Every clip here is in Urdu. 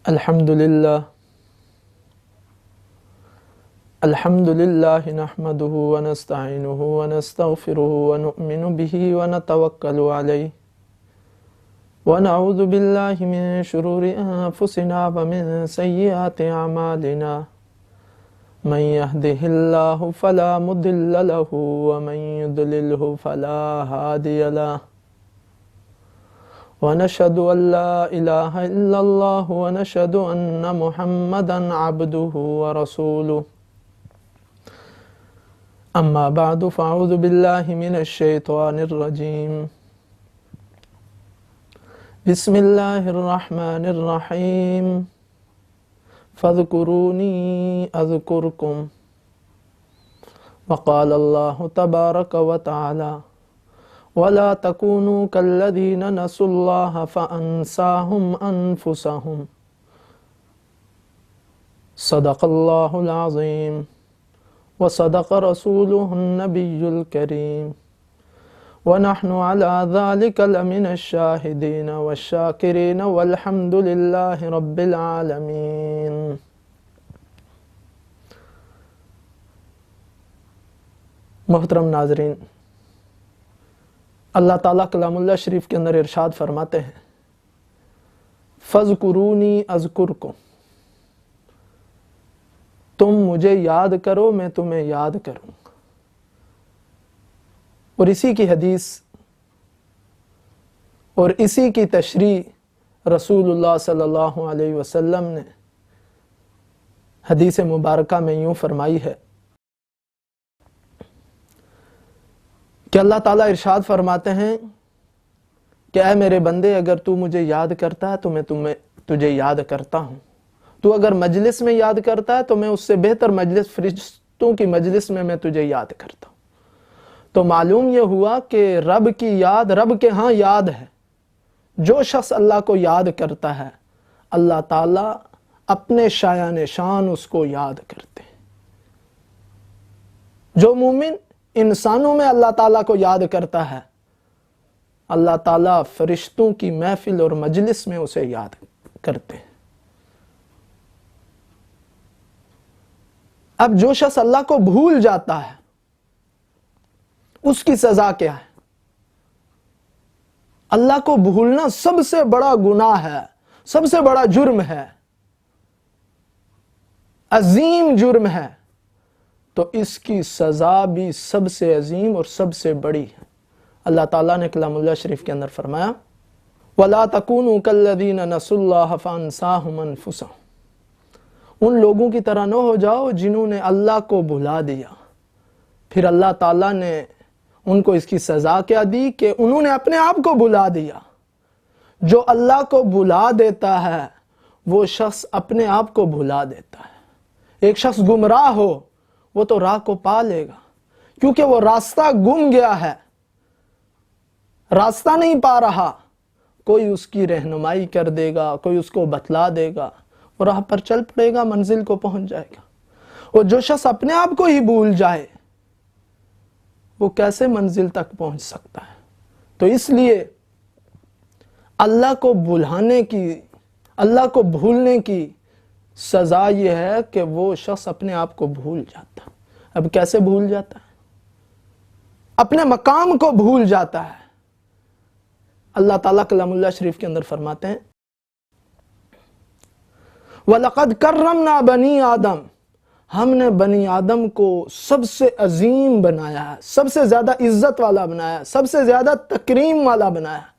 الحمد للہ نحمدہ ونستعینہ ونستغفرہ ونؤمن بہ ونتوکل علیہ ونعوذ باللہ من شرور انفسنا ومن سیئات اعمالنا من یہدہ اللہ فلا مضل لہ ومن یضللہ فلا ہادی لہ ونشهد أن لا إله إلا الله ونشهد أن محمدا عبده ورسوله أما بعد فأعوذ بالله من الشيطان الرجيم بسم الله الرحمن الرحيم فاذكروني أذكركم وقال الله تبارك وتعالى ولا تكونوا كالذين نسوا الله فأنساهم أنفسهم صدق الله العظيم وصدق رسوله النبي الكريم ونحن على ذلك لمن الشاهدين والشاكرين والحمد لله رب العالمين. محترم ناظرین، اللہ تعالیٰ کلام اللہ شریف کے اندر ارشاد فرماتے ہیں فَاذْكُرُونِي أَذْكُرْكُمْ، تم مجھے یاد کرو میں تمہیں یاد کروں. اور اسی کی حدیث اور اسی کی تشریح رسول اللہ صلی اللہ علیہ وسلم نے حدیث مبارکہ میں یوں فرمائی ہے کہ اللہ تعالیٰ ارشاد فرماتے ہیں کہ اے میرے بندے، اگر تو مجھے یاد کرتا ہے تو میں تجھے یاد کرتا ہوں. تو اگر مجلس میں یاد کرتا ہے تو میں اس سے بہتر مجلس، فرشتوں کی مجلس میں تجھے یاد کرتا ہوں. تو معلوم یہ ہوا کہ رب کی یاد رب کے ہاں یاد ہے. جو شخص اللہ کو یاد کرتا ہے اللہ تعالیٰ اپنے شایان شان اس کو یاد کرتے ہیں. جو مومن انسانوں میں اللہ تعالیٰ کو یاد کرتا ہے اللہ تعالیٰ فرشتوں کی محفل اور مجلس میں اسے یاد کرتے ہیں. اب جو شخص اللہ کو بھول جاتا ہے اس کی سزا کیا ہے؟ اللہ کو بھولنا سب سے بڑا گناہ ہے، سب سے بڑا جرم ہے، عظیم جرم ہے. تو اس کی سزا بھی سب سے عظیم اور سب سے بڑی ہے. اللہ تعالیٰ نے کلام اللہ شریف کے اندر فرمایا وَلَا تَكُونُوا كَالَّذِينَ نَسُوا اللَّهَ فَأَنسَاهُمْ أَنفُسَهُمْ، ان لوگوں کی طرح نہ ہو جاؤ جنہوں نے اللہ کو بھلا دیا. پھر اللہ تعالیٰ نے ان کو اس کی سزا کیا دی کہ انہوں نے اپنے آپ کو بھلا دیا. جو اللہ کو بھلا دیتا ہے وہ شخص اپنے آپ کو بھلا دیتا ہے. ایک شخص گمراہ ہو وہ تو راہ کو پا لے گا کیونکہ وہ راستہ گم گیا ہے، راستہ نہیں پا رہا. کوئی اس کی رہنمائی کر دے گا، کوئی اس کو بتلا دے گا، وہ راہ پر چل پڑے گا، منزل کو پہنچ جائے گا. اور جو شخص اپنے آپ کو ہی بھول جائے وہ کیسے منزل تک پہنچ سکتا ہے؟ تو اس لیے اللہ کو بھولنے کی سزا یہ ہے کہ وہ شخص اپنے آپ کو بھول جاتا ہے. اب کیسے بھول جاتا ہے؟ اپنے مقام کو بھول جاتا ہے. اللہ تعالیٰ کلام اللہ شریف کے اندر فرماتے ہیں وَلَقَدْ كَرَّمْنَا بَنِي آدم، ہم نے بنی آدم کو سب سے عظیم بنایا ہے، سب سے زیادہ عزت والا بنایا ہے، سب سے زیادہ تکریم والا بنایا ہے.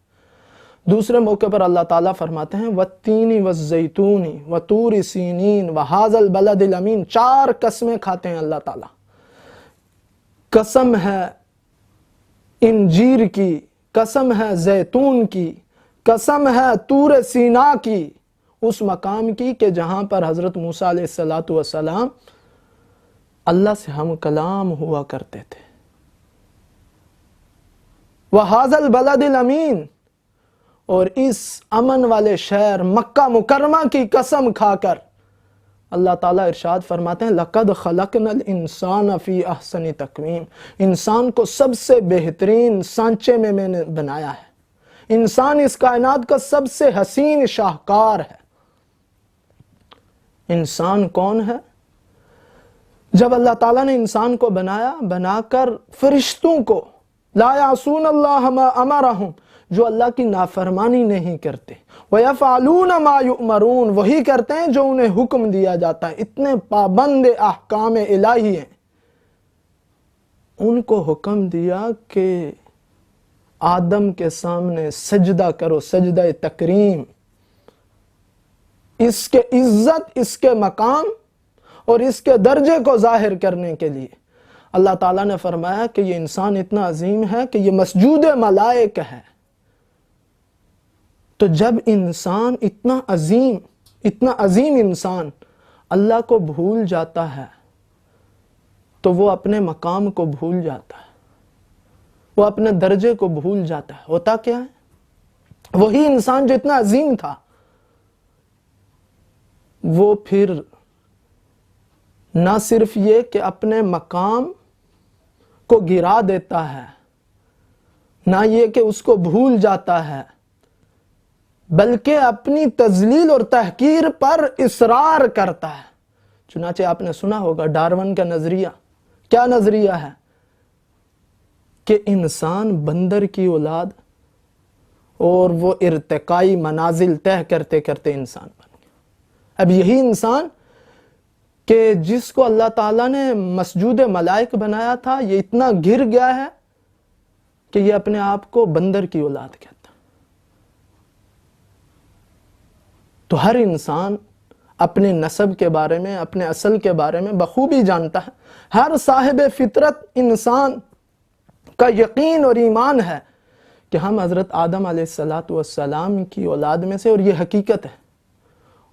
دوسرے موقع پر اللہ تعالیٰ فرماتے ہیں وَالتِّينِ وَالزَّيْتُونِ وَطُورِ سِينِينَ وَهَذَا الْبَلَدِ الْأَمِينَ. 4 قسمیں کھاتے ہیں اللہ تعالیٰ. قسم ہے انجیر کی، قسم ہے زیتون کی، قسم ہے طور سینا کی، اس مقام کی کہ جہاں پر حضرت موسیٰ علیہ السلام اللہ سے ہم کلام ہوا کرتے تھے. وَهَذَا الْبَلَدِ الْأَمِينَ، اور اس امن والے شہر مکہ مکرمہ کی قسم کھا کر اللہ تعالیٰ ارشاد فرماتے ہیں لَقَدْ خَلَقْنَا الْإِنسَانَ فِي أَحْسَنِ تَقْوِيمٍ، انسان کو سب سے بہترین سانچے میں نے بنایا ہے. انسان اس کائنات کا سب سے حسین شاہکار ہے. انسان کون ہے؟ جب اللہ تعالیٰ نے انسان کو بنایا، بنا کر فرشتوں کو لا یعصون اللہ ما امرہم، جو اللہ کی نافرمانی نہیں کرتے، وَيَفْعَلُونَ مَا يُؤْمَرُونَ، وہی کرتے ہیں جو انہیں حکم دیا جاتا ہے، اتنے پابند احکام الہی ہیں۔ ان کو حکم دیا کہ آدم کے سامنے سجدہ کرو، سجدہ تکریم، اس کے عزت، اس کے مقام اور اس کے درجے کو ظاہر کرنے کے لیے اللہ تعالیٰ نے فرمایا کہ یہ انسان اتنا عظیم ہے کہ یہ مسجود ملائک ہے۔ تو جب انسان اتنا عظیم انسان اللہ کو بھول جاتا ہے تو وہ اپنے مقام کو بھول جاتا ہے، وہ اپنے درجے کو بھول جاتا ہے۔ ہوتا کیا ہے؟ وہی انسان جو اتنا عظیم تھا وہ پھر نہ صرف یہ کہ اپنے مقام کو گرا دیتا ہے، نہ یہ کہ اس کو بھول جاتا ہے، بلکہ اپنی تذلیل اور تحقیر پر اصرار کرتا ہے۔ چنانچہ آپ نے سنا ہوگا ڈارون کا نظریہ۔ کیا نظریہ ہے؟ کہ انسان بندر کی اولاد، اور وہ ارتقائی منازل طے کرتے کرتے انسان بن گیا۔ اب یہی انسان کہ جس کو اللہ تعالیٰ نے مسجود ملائک بنایا تھا، یہ اتنا گر گیا ہے کہ یہ اپنے آپ کو بندر کی اولاد کہتا ہے۔ تو ہر انسان اپنے نسب کے بارے میں، اپنے اصل کے بارے میں بخوبی جانتا ہے۔ ہر صاحب فطرت انسان کا یقین اور ایمان ہے کہ ہم حضرت آدم علیہ السلام کی اولاد میں سے، اور یہ حقیقت ہے۔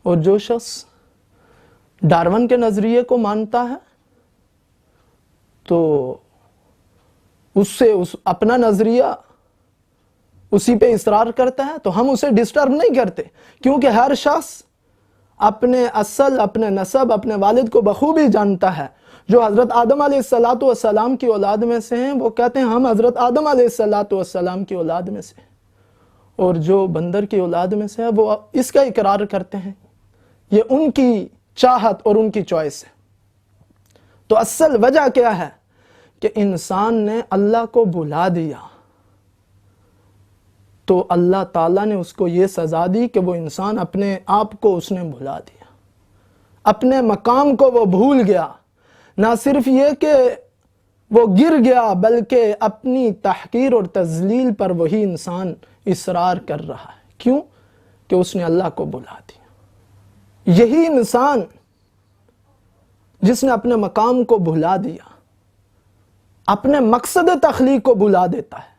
اور جو شخص ڈارون کے نظریے کو مانتا ہے تو اس سے اپنا نظریہ اسی پہ اصرار کرتا ہے، تو ہم اسے ڈسٹرب نہیں کرتے، کیونکہ ہر شخص اپنے اصل، اپنے نسب، اپنے والد کو بخوبی جانتا ہے۔ جو حضرت آدم علیہ السلام کی اولاد میں سے ہیں وہ کہتے ہیں ہم حضرت آدم علیہ السلام کی اولاد میں سے، اور جو بندر کی اولاد میں سے ہے وہ اس کا اقرار کرتے ہیں۔ یہ ان کی چاہت اور ان کی چوائس ہے۔ تو اصل وجہ کیا ہے؟ کہ انسان نے اللہ کو بھلا دیا، تو اللہ تعالیٰ نے اس کو یہ سزا دی کہ وہ انسان اپنے آپ کو اس نے بھلا دیا، اپنے مقام کو وہ بھول گیا۔ نہ صرف یہ کہ وہ گر گیا، بلکہ اپنی تحقیر اور تذلیل پر وہی انسان اصرار کر رہا ہے۔ کیوں؟ کہ اس نے اللہ کو بھلا دیا۔ یہی انسان جس نے اپنے مقام کو بھلا دیا، اپنے مقصد تخلیق کو بھلا دیتا ہے۔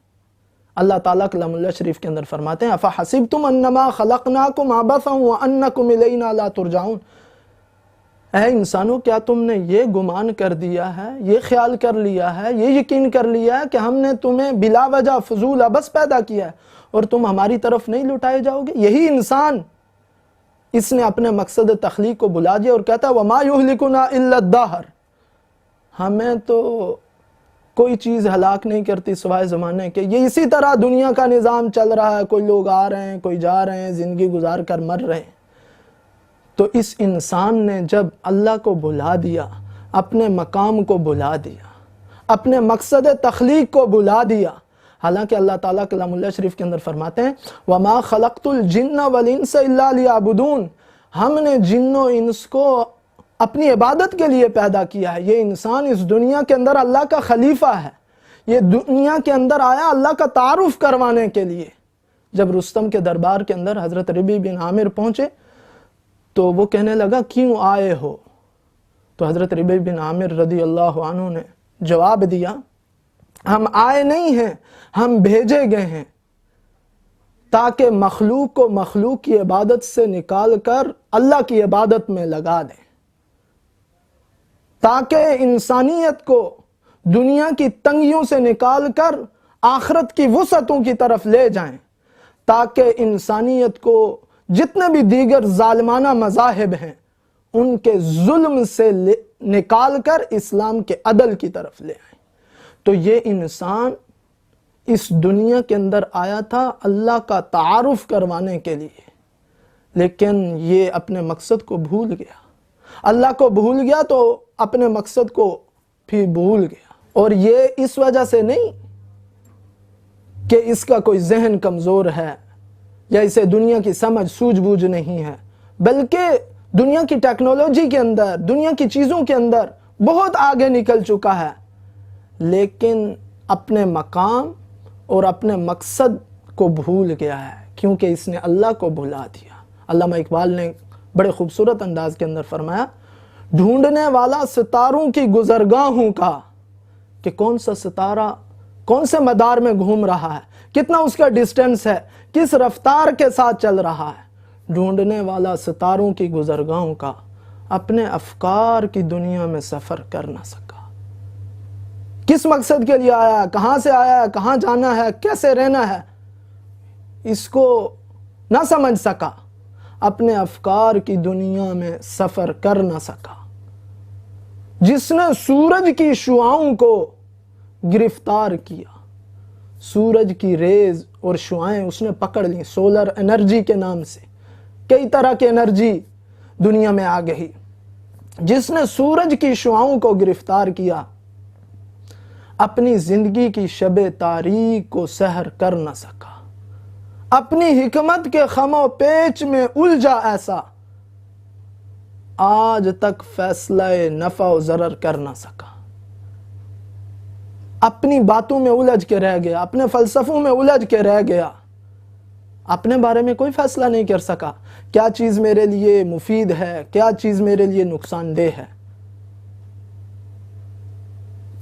اللہ تعالیٰ کلام اللہ شریف کے اندر فرماتے ہیں اَفَحَسِبْتُمْ أَنَّمَا خَلَقْنَاكُمْ عَبَثًا وَأَنَّكُمْ إِلَيْنَا لَا تُرْجَعُونَ، اے انسانوں کیا تم نے یہ گمان کر دیا ہے، یہ خیال کر لیا ہے، یہ یقین کر لیا ہے کہ ہم نے تمہیں بلا وجہ فضول عبث پیدا کیا ہے اور تم ہماری طرف نہیں لوٹائے جاؤ گے؟ یہی انسان اس نے اپنے مقصد تخلیق کو بھلا دیا اور کہتا ہے وَمَا يُهْلِكُنَا إِلَّا الدَّهْرُ، ہمیں تو کوئی چیز ہلاک نہیں کرتی سوائے زمانے کے۔ یہ اسی طرح دنیا کا نظام چل رہا ہے، کوئی لوگ آ رہے ہیں، کوئی جا رہے ہیں، زندگی گزار کر مر رہے ہیں۔ تو اس انسان نے جب اللہ کو بھلا دیا، اپنے مقام کو بھلا دیا، اپنے مقصد تخلیق کو بھلا دیا، حالانکہ اللہ تعالیٰ کلام اللہ شریف کے اندر فرماتے ہیں وَمَا خَلَقْتُ الْجِنَّ وَالْإِنسَ إِلَّا لِيَعْبُدُونَ، ہم نے جن و انس کو اپنی عبادت کے لیے پیدا کیا ہے۔ یہ انسان اس دنیا کے اندر اللہ کا خلیفہ ہے، یہ دنیا کے اندر آیا اللہ کا تعارف کروانے کے لیے۔ جب رستم کے دربار کے اندر حضرت ربیع بن عامر پہنچے تو وہ کہنے لگا کیوں آئے ہو؟ تو حضرت ربیع بن عامر رضی اللہ عنہ نے جواب دیا ہم آئے نہیں ہیں، ہم بھیجے گئے ہیں تاکہ مخلوق کو مخلوق کی عبادت سے نکال کر اللہ کی عبادت میں لگا دیں، تاکہ انسانیت کو دنیا کی تنگیوں سے نکال کر آخرت کی وسعتوں کی طرف لے جائیں، تاکہ انسانیت کو جتنے بھی دیگر ظالمانہ مذاہب ہیں ان کے ظلم سے نکال کر اسلام کے عدل کی طرف لے آئیں۔ تو یہ انسان اس دنیا کے اندر آیا تھا اللہ کا تعارف کروانے کے لیے، لیکن یہ اپنے مقصد کو بھول گیا۔ اللہ کو بھول گیا تو اپنے مقصد کو بھی بھول گیا. اور یہ اس وجہ سے نہیں کہ اس کا کوئی ذہن کمزور ہے یا اسے دنیا کی سمجھ سوجھ بوجھ نہیں ہے، بلکہ دنیا کی ٹیکنالوجی کے اندر، دنیا کی چیزوں کے اندر بہت آگے نکل چکا ہے، لیکن اپنے مقام اور اپنے مقصد کو بھول گیا ہے کیونکہ اس نے اللہ کو بھلا دیا. علامہ اقبال نے بڑے خوبصورت انداز کے اندر فرمایا، ڈھونڈنے والا ستاروں کی گزرگاہوں کا، کہ کون سا ستارہ کون سے مدار میں گھوم رہا ہے، کتنا اس کا ڈسٹنس ہے، کس رفتار کے ساتھ چل رہا ہے. ڈھونڈنے والا ستاروں کی گزرگاہوں کا اپنے افکار کی دنیا میں سفر کر نہ سکا. کس مقصد کے لیے آیا ہے، کہاں سے آیا ہے، کہاں جانا ہے، کیسے رہنا ہے، اس کو نہ سمجھ سکا. اپنے افکار کی دنیا میں سفر کر نہ سکا. جس نے سورج کی شعاؤں کو گرفتار کیا، سورج کی ریز اور شعائیں اس نے پکڑ لی، سولر انرجی کے نام سے کئی طرح کی انرجی دنیا میں آ گئی. جس نے سورج کی شعاؤں کو گرفتار کیا، اپنی زندگی کی شب تاریک کو سحر کر نہ سکا. اپنی حکمت کے خم و پیچ میں الجھا ایسا، آج تک فیصلہ نفع و ضرر کر نہ سکا. اپنی باتوں میں الجھ کے رہ گیا، اپنے فلسفوں میں الجھ کے رہ گیا، اپنے بارے میں کوئی فیصلہ نہیں کر سکا. کیا چیز میرے لیے مفید ہے، کیا چیز میرے لیے نقصان دہ ہے.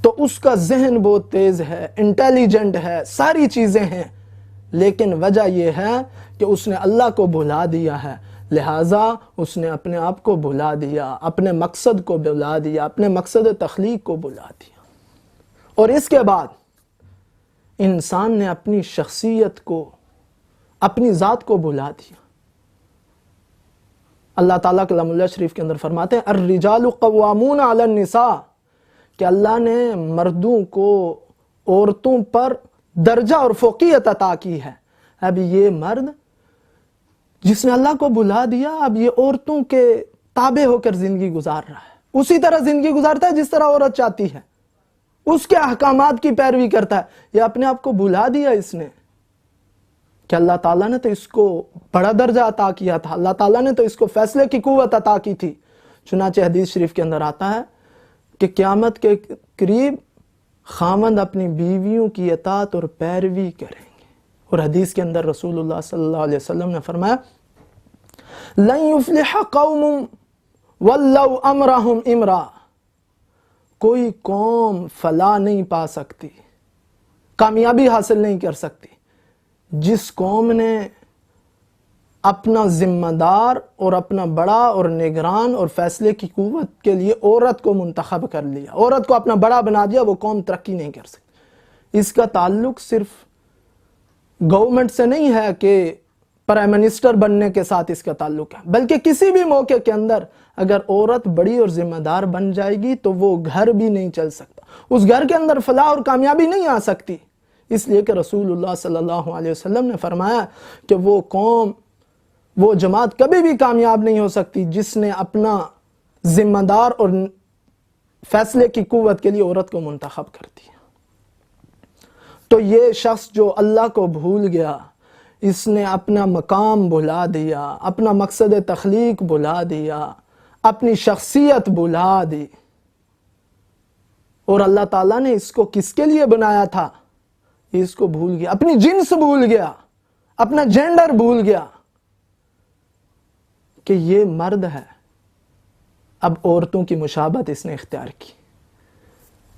تو اس کا ذہن بہت تیز ہے، انٹیلیجنٹ ہے، ساری چیزیں ہیں، لیکن وجہ یہ ہے کہ اس نے اللہ کو بھلا دیا ہے. لہٰذا اس نے اپنے آپ کو بھلا دیا، اپنے مقصد کو بھلا دیا، اپنے مقصد تخلیق کو بھلا دیا. اور اس کے بعد انسان نے اپنی شخصیت کو، اپنی ذات کو بھلا دیا. اللہ تعالیٰ کلام اللہ شریف کے اندر فرماتے ہیں الرجال قوامون علی النساء، کہ اللہ نے مردوں کو عورتوں پر درجہ اور فوقیت عطا کی ہے. اب یہ مرد جس نے اللہ کو بھلا دیا، اب یہ عورتوں کے تابع ہو کر زندگی گزار رہا ہے، اسی طرح زندگی گزارتا ہے جس طرح عورت چاہتی ہے، اس کے احکامات کی پیروی کرتا ہے. یہ اپنے آپ کو بھلا دیا اس نے کہ اللہ تعالیٰ نے تو اس کو بڑا درجہ عطا کیا تھا، اللہ تعالیٰ نے تو اس کو فیصلے کی قوت عطا کی تھی. چنانچہ حدیث شریف کے اندر آتا ہے کہ قیامت کے قریب خاوند اپنی بیویوں کی اطاعت اور پیروی کریں گے. اور حدیث کے اندر رسول اللہ صلی اللہ علیہ وسلم نے فرمایا لن یفلح قوم ولو امرہم امرا، کوئی قوم فلاح نہیں پا سکتی، کامیابی حاصل نہیں کر سکتی جس قوم نے اپنا ذمہ دار اور اپنا بڑا اور نگران اور فیصلے کی قوت کے لیے عورت کو منتخب کر لیا، عورت کو اپنا بڑا بنا دیا. وہ قوم ترقی نہیں کر سکتی. اس کا تعلق صرف گورنمنٹ سے نہیں ہے کہ پرائم منسٹر بننے کے ساتھ اس کا تعلق ہے، بلکہ کسی بھی موقع کے اندر اگر عورت بڑی اور ذمہ دار بن جائے گی تو وہ گھر بھی نہیں چل سکتا، اس گھر کے اندر فلاح اور کامیابی نہیں آ سکتی. اس لیے کہ رسول اللہ صلی اللہ علیہ وسلم نے فرمایا کہ وہ قوم، وہ جماعت کبھی بھی کامیاب نہیں ہو سکتی جس نے اپنا ذمہ دار اور فیصلے کی قوت کے لیے عورت کو منتخب کر دیا. تو یہ شخص جو اللہ کو بھول گیا، اس نے اپنا مقام بھلا دیا، اپنا مقصد تخلیق بھلا دیا، اپنی شخصیت بھلا دی. اور اللہ تعالیٰ نے اس کو کس کے لیے بنایا تھا، اس کو بھول گیا، اپنی جنس بھول گیا، اپنا جینڈر بھول گیا کہ یہ مرد ہے. اب عورتوں کی مشابہت اس نے اختیار کی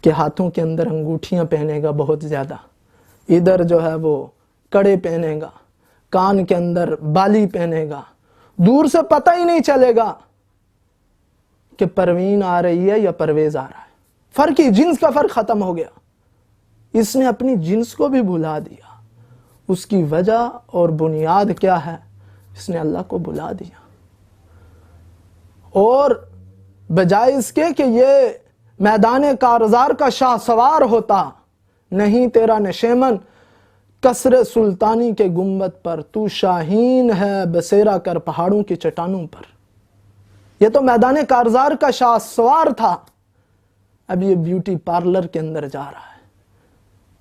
کہ ہاتھوں کے اندر انگوٹھیاں پہنے گا بہت زیادہ، ادھر جو ہے وہ کڑے پہنے گا، کان کے اندر بالی پہنے گا، دور سے پتہ ہی نہیں چلے گا کہ پروین آ رہی ہے یا پرویز آ رہا ہے. فرق ہی، جنس کا فرق ختم ہو گیا. اس نے اپنی جنس کو بھی بھلا دیا. اس کی وجہ اور بنیاد کیا ہے؟ اس نے اللہ کو بھلا دیا. اور بجائے اس کے کہ یہ میدان کارزار کا شاہ سوار ہوتا، نہیں تیرا نشیمن قصر سلطانی کے گنبد پر، تو شاہین ہے بسیرا کر پہاڑوں کی چٹانوں پر. یہ تو میدان کارزار کا شاہ سوار تھا، اب یہ بیوٹی پارلر کے اندر جا رہا ہے،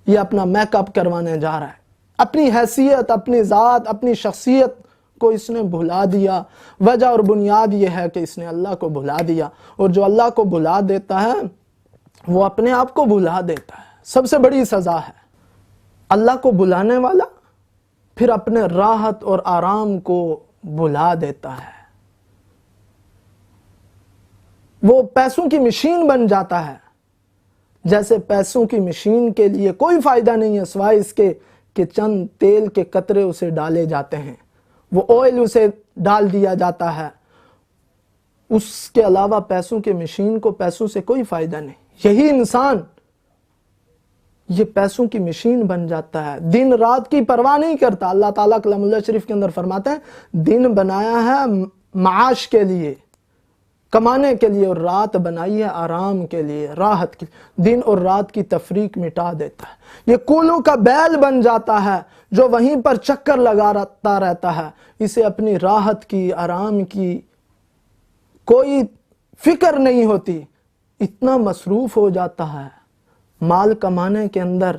یہ اپنا میک اپ کروانے جا رہا ہے، اپنی حیثیت، اپنی ذات، اپنی شخصیت کو اس نے بھلا دیا۔ وجہ اور بنیاد یہ ہے کہ اس نے اللہ کو بھلا دیا، اور جو اللہ کو بھلا دیتا ہے وہ اپنے آپ کو بھلا دیتا ہے۔ سب سے بڑی سزا ہے اللہ کو بھلانے والا پھر اپنے راحت اور آرام کو بھلا دیتا ہے، وہ پیسوں کی مشین بن جاتا ہے۔ جیسے پیسوں کی مشین کے لیے کوئی فائدہ نہیں ہے سوائے اس کے کہ چند تیل کے قطرے اسے ڈالے جاتے ہیں، وہ آئل اسے ڈال دیا جاتا ہے، اس کے علاوہ پیسوں کی مشین کو پیسوں سے کوئی فائدہ نہیں۔ یہی انسان یہ پیسوں کی مشین بن جاتا ہے، دن رات کی پرواہ نہیں کرتا۔ اللہ تعالیٰ کلام اللہ شریف کے اندر فرماتے ہیں دن بنایا ہے معاش کے لیے، کمانے کے لیے، اور رات بنائی ہے آرام کے لیے، راحت کے لیے۔ دن اور رات کی تفریق مٹا دیتا ہے، یہ کولوں کا بیل بن جاتا ہے جو وہیں پر چکر لگاتا رہتا ہے، اسے اپنی راحت کی، آرام کی کوئی فکر نہیں ہوتی، اتنا مصروف ہو جاتا ہے مال کمانے کے اندر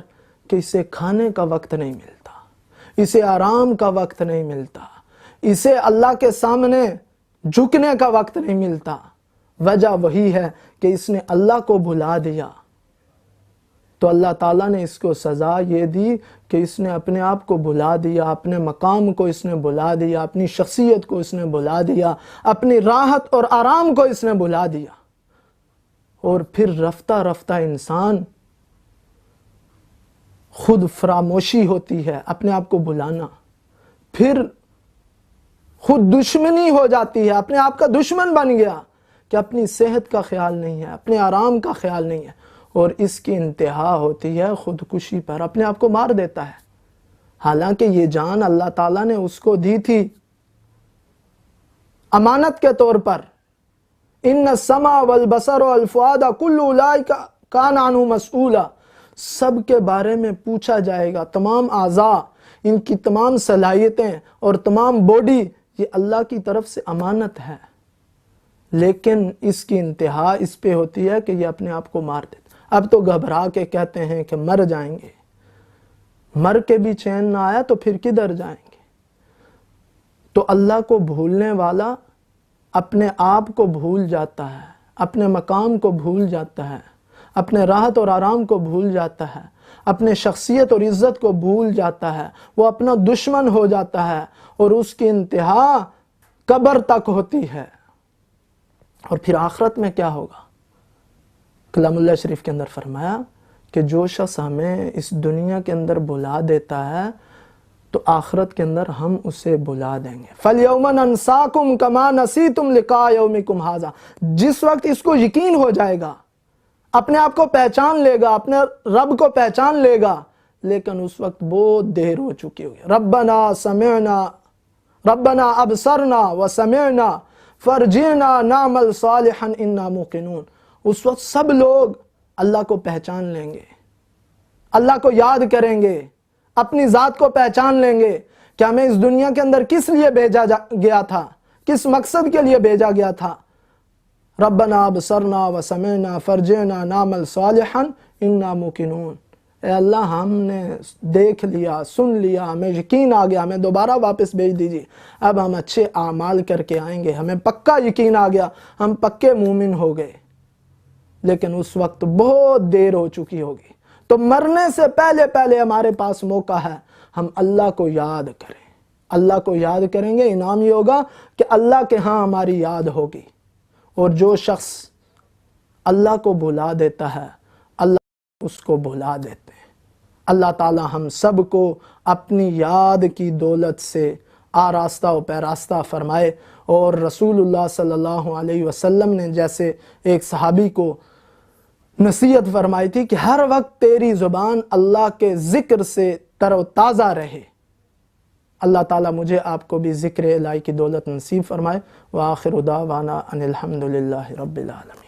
کہ اسے کھانے کا وقت نہیں ملتا، اسے آرام کا وقت نہیں ملتا، اسے اللہ کے سامنے جھکنے کا وقت نہیں ملتا۔ وجہ وہی ہے کہ اس نے اللہ کو بھلا دیا، تو اللہ تعالیٰ نے اس کو سزا یہ دی کہ اس نے اپنے آپ کو بھلا دیا، اپنے مقام کو اس نے بھلا دیا، اپنی شخصیت کو اس نے بھلا دیا، اپنی راحت اور آرام کو اس نے بھلا دیا۔ اور پھر رفتہ رفتہ انسان خود فراموشی ہوتی ہے، اپنے آپ کو بھلانا، پھر خود دشمنی ہو جاتی ہے، اپنے آپ کا دشمن بن گیا کہ اپنی صحت کا خیال نہیں ہے، اپنے آرام کا خیال نہیں ہے، اور اس کی انتہا ہوتی ہے خودکشی پر، اپنے آپ کو مار دیتا ہے۔ حالانکہ یہ جان اللہ تعالیٰ نے اس کو دی تھی امانت کے طور پر، ان السمع والبصر والفؤاد کل اولئک کان عنہ مسئولا، سب کے بارے میں پوچھا جائے گا، تمام اعضاء، ان کی تمام صلاحیتیں اور تمام باڈی یہ اللہ کی طرف سے امانت ہے، لیکن اس کی انتہا اس پہ ہوتی ہے کہ یہ اپنے آپ کو مار دیتا۔ اب تو گھبرا کے کہتے ہیں کہ مر جائیں گے، مر کے بھی چین نہ آیا تو پھر کدھر جائیں گے؟ تو اللہ کو بھولنے والا اپنے آپ کو بھول جاتا ہے، اپنے مقام کو بھول جاتا ہے، اپنے راحت اور آرام کو بھول جاتا ہے، اپنے شخصیت اور عزت کو بھول جاتا ہے، وہ اپنا دشمن ہو جاتا ہے، اور اس کی انتہا قبر تک ہوتی ہے۔ اور پھر آخرت میں کیا ہوگا؟ کلام اللہ شریف کے اندر فرمایا کہ جو شخص ہمیں اس دنیا کے اندر بھلا دیتا ہے تو آخرت کے اندر ہم اسے بھلا دیں گے۔ فَالْيَوْمَ نَنْسَاكُمْ كَمَا نَسِيتُمْ لِقَاءَ يَوْمِكُمْ هَذَا، جس وقت اس کو یقین ہو جائے گا، اپنے آپ کو پہچان لے گا، اپنے رب کو پہچان لے گا، لیکن اس وقت بہت دیر ہو چکی ہوگی۔ ربنا ابصرنا وسمعنا فرجعنا نعمل صالحا انا موقنون، اس وقت سب لوگ اللہ کو پہچان لیں گے، اللہ کو یاد کریں گے، اپنی ذات کو پہچان لیں گے کہ ہمیں اس دنیا کے اندر کس لیے بھیجا گیا تھا، کس مقصد کے لیے بھیجا گیا تھا۔ ربنا ابصرنا وسمعنا فرجعنا نعمل صالحا انا موقنون، اے اللہ ہم نے دیکھ لیا، سن لیا، ہمیں یقین آ گیا، ہمیں دوبارہ واپس بھیج دیجیے، اب ہم اچھے اعمال کر کے آئیں گے، ہمیں پکا یقین آ گیا، ہم پکے مومن ہو گئے۔ لیکن اس وقت بہت دیر ہو چکی ہوگی، تو مرنے سے پہلے پہلے ہمارے پاس موقع ہے، ہم اللہ کو یاد کریں، اللہ کو یاد کریں گے، انعام یہ ہوگا کہ اللہ کے ہاں ہماری یاد ہوگی۔ اور جو شخص اللہ کو بھلا دیتا ہے اللہ اس کو بھلا دیتے ہیں۔ اللہ تعالی ہم سب کو اپنی یاد کی دولت سے آراستہ و پیراستہ فرمائے، اور رسول اللہ صلی اللہ علیہ وسلم نے جیسے ایک صحابی کو نصیحت فرمائی تھی کہ ہر وقت تیری زبان اللہ کے ذکر سے تر و تازہ رہے، اللہ تعالیٰ مجھے آپ کو بھی ذکر الہی کی دولت نصیب فرمائے۔ وآخر دعوانا ان الحمد للہ رب العالمین۔